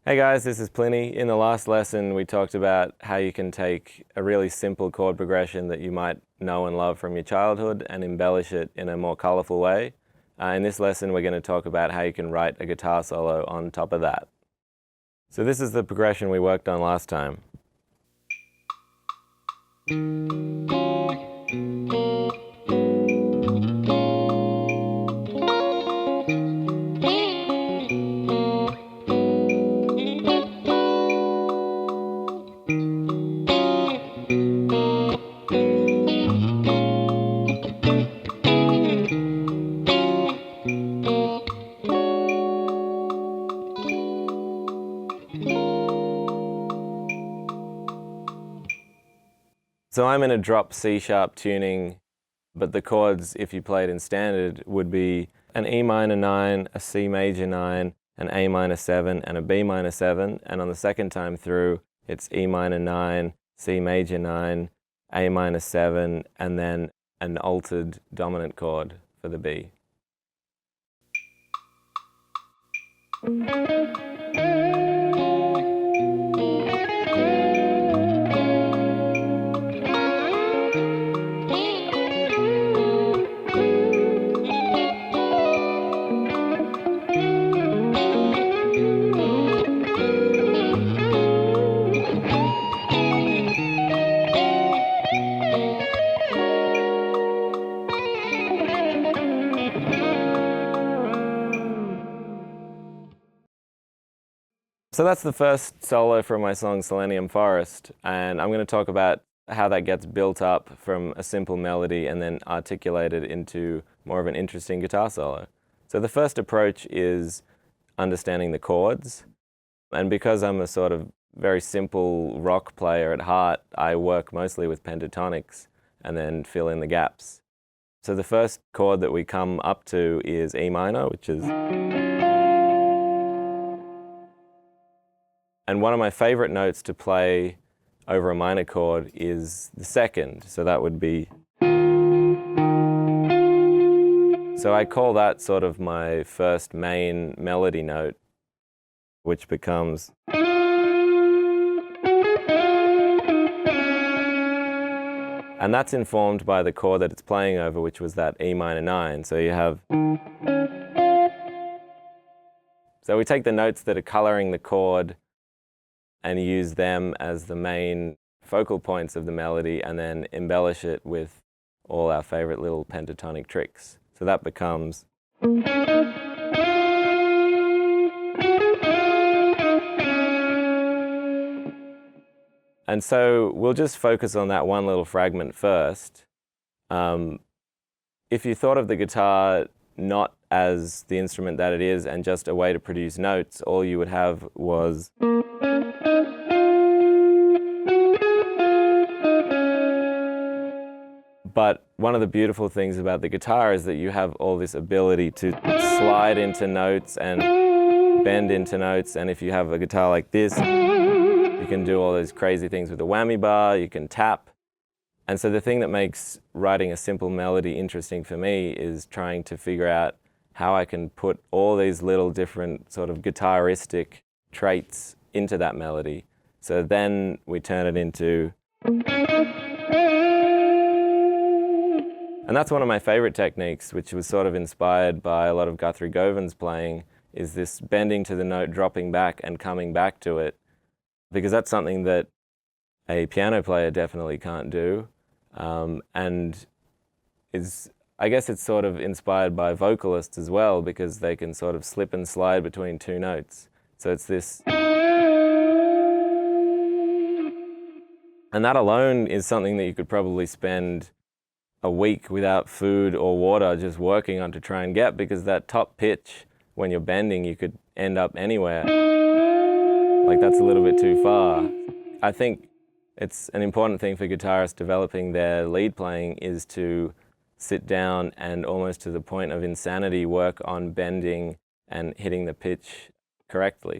Hey guys, this is Plini. In the last lesson, we talked about how you can take a really simple chord progression that you might know and love from your childhood and embellish it in a more colorful way. In this lesson, we're going to talk about how you can write a guitar solo on top of that. So this is the progression we worked on last time. So I'm in a drop C-sharp tuning, but the chords, if you played in standard, would be an E minor 9, a C major 9, an A minor 7, and a B minor 7. And on the second time through, it's E minor 9, C major 9, A minor 7, and then an altered dominant chord for the B. So that's the first solo from my song Selenium Forest, and I'm going to talk about how that gets built up from a simple melody and then articulated into more of an interesting guitar solo. So the first approach is understanding the chords, and because I'm a sort of very simple rock player at heart, I work mostly with pentatonics and then fill in the gaps. So the first chord that we come up to is E minor, which is... And one of my favorite notes to play over a minor chord is the second, so that would be... So I call that sort of my first main melody note, which becomes... And that's informed by the chord that it's playing over, which was that E minor 9. So you have... So we take the notes that are coloring the chord and use them as the main focal points of the melody and then embellish it with all our favorite little pentatonic tricks. So that becomes... And so we'll just focus on that one little fragment first. If you thought of the guitar not as the instrument that it is and just a way to produce notes, all you would have was... But one of the beautiful things about the guitar is that you have all this ability to slide into notes and bend into notes. And if you have a guitar like this, you can do all those crazy things with the whammy bar, you can tap. And so the thing that makes writing a simple melody interesting for me is trying to figure out how I can put all these little different sort of guitaristic traits into that melody. So then we turn it into... And that's one of my favorite techniques, which was sort of inspired by a lot of Guthrie Govan's playing, is this bending to the note, dropping back and coming back to it, because that's something that a piano player definitely can't do. And I guess it's sort of inspired by vocalists as well, because they can sort of slip and slide between two notes. So it's this... And that alone is something that you could probably spend a week without food or water just working on to try and get, because that top pitch, when you're bending, you could end up anywhere. Like, that's a little bit too far. I think it's an important thing for guitarists developing their lead playing is to sit down and almost to the point of insanity work on bending and hitting the pitch correctly.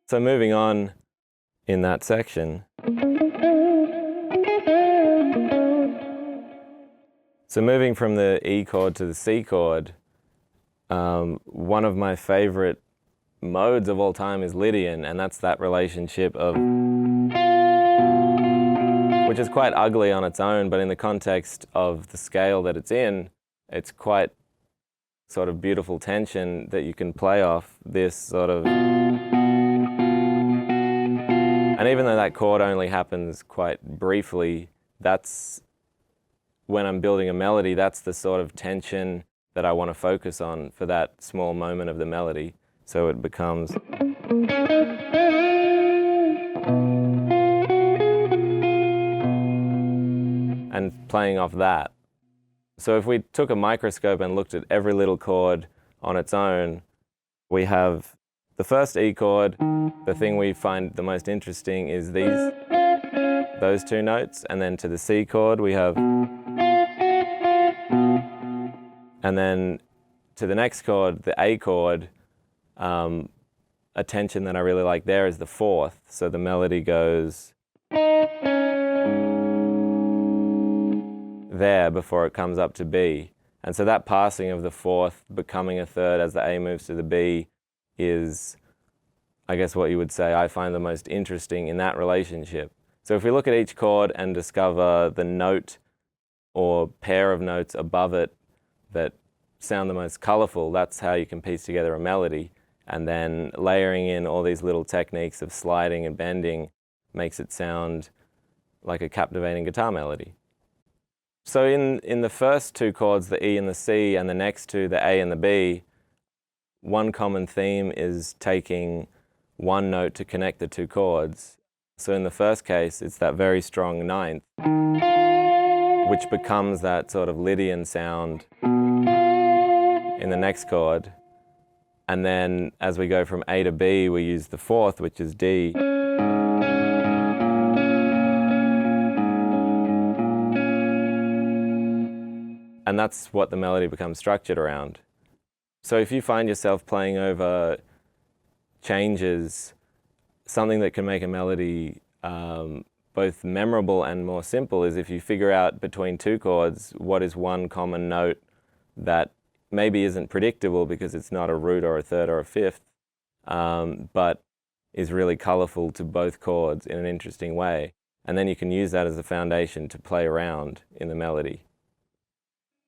So moving on in that section. So moving from the E chord to the C chord, one of my favorite modes of all time is Lydian, and that's that relationship of, which is quite ugly on its own, but in the context of the scale that it's in, it's quite sort of beautiful tension that you can play off this sort of. And even though that chord only happens quite briefly, that's when I'm building a melody, that's the sort of tension that I want to focus on for that small moment of the melody. So it becomes. And playing off that. So if we took a microscope and looked at every little chord on its own, we have the first E chord. The thing we find the most interesting is those two notes, and then to the C chord we have, and then to the next chord, the A chord, a tension that I really like there is the fourth. So the melody goes there before it comes up to B. And so that passing of the fourth becoming a third as the A moves to the B is, I guess, what you would say I find the most interesting in that relationship. So if we look at each chord and discover the note or pair of notes above it that sound the most colorful, that's how you can piece together a melody. And then layering in all these little techniques of sliding and bending makes it sound like a captivating guitar melody. So in the first two chords, the E and the C, and the next two, the A and the B, one common theme is taking one note to connect the two chords. So in the first case, it's that very strong ninth, which becomes that sort of Lydian sound in the next chord. And then as we go from A to B, we use the fourth, which is D. And that's what the melody becomes structured around. So if you find yourself playing over changes, something that can make a melody both memorable and more simple is if you figure out between two chords what is one common note that maybe isn't predictable because it's not a root or a third or a fifth, but is really colorful to both chords in an interesting way. And then you can use that as a foundation to play around in the melody.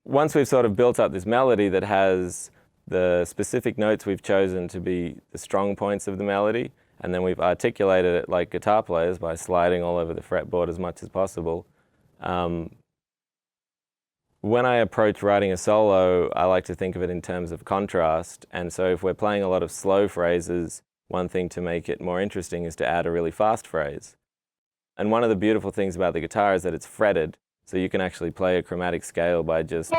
Once we've sort of built up this melody that has the specific notes we've chosen to be the strong points of the melody, and then we've articulated it like guitar players by sliding all over the fretboard as much as possible. When I approach writing a solo, I like to think of it in terms of contrast. And so if we're playing a lot of slow phrases, one thing to make it more interesting is to add a really fast phrase. And one of the beautiful things about the guitar is that it's fretted. So you can actually play a chromatic scale by just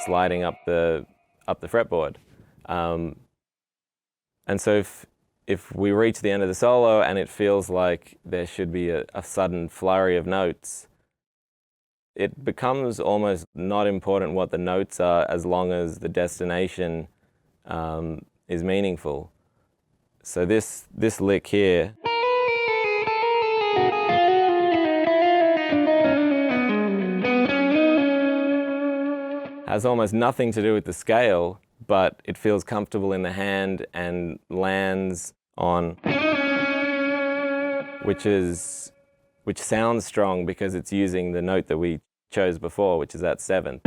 sliding up the fretboard. And so if we reach the end of the solo and it feels like there should be a sudden flurry of notes, it becomes almost not important what the notes are as long as the destination is meaningful. So this lick here has almost nothing to do with the scale, but it feels comfortable in the hand and lands on, which sounds strong because it's using the note that we chose before, which is that seventh.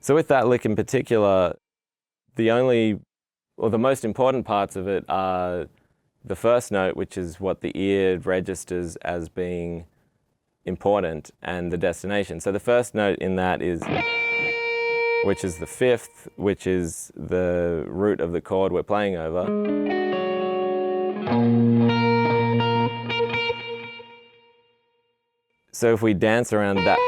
So with that lick in particular, the most important parts of it are the first note, which is what the ear registers as being important, and the destination. So the first note in that which is the fifth, which is the root of the chord we're playing over. So if we dance around that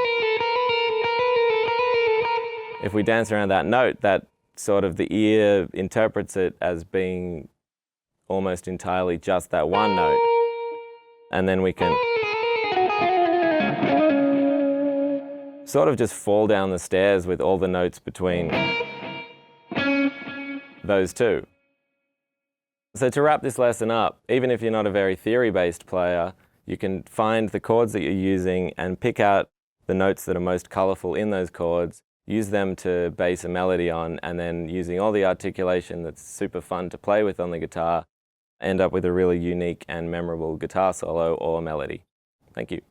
note, that sort of the ear interprets it as being almost entirely just that one note. And then we can sort of just fall down the stairs with all the notes between those two. So to wrap this lesson up, even if you're not a very theory-based player, you can find the chords that you're using and pick out the notes that are most colorful in those chords, use them to base a melody on, and then using all the articulation that's super fun to play with on the guitar, end up with a really unique and memorable guitar solo or melody. Thank you.